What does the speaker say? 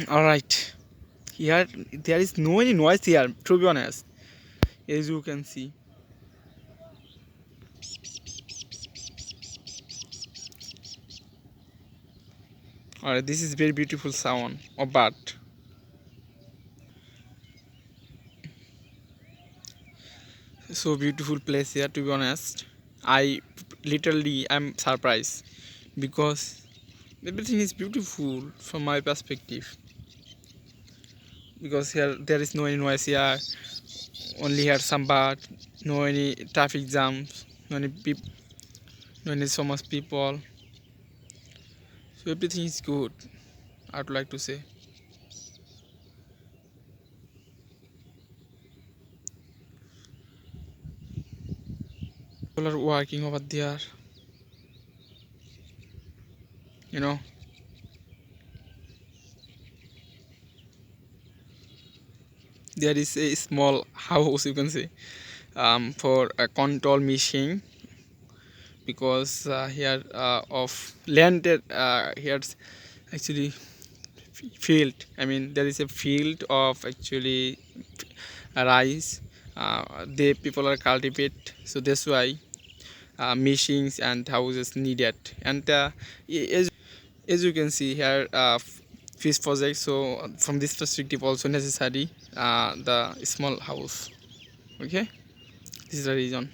All right. Here there is no any noise here. To be honest, as you can see. All right. This is very beautiful sound of bird. So beautiful place here. To be honest, I literally am surprised because everything is beautiful from my perspective. Because here there is no any noise here. Only here some bird. No any traffic jams. No any no any so much people. So everything is good. I would like to say. People are working over there. You know. There is a small house, you can say, for a control machine, because here of land, here's actually field. I mean, there is a field of actually rice. They people are cultivate, so that's why machines and houses needed. And as you can see here, fish project. So from this perspective, also necessary the small house. Okay, this is the reason.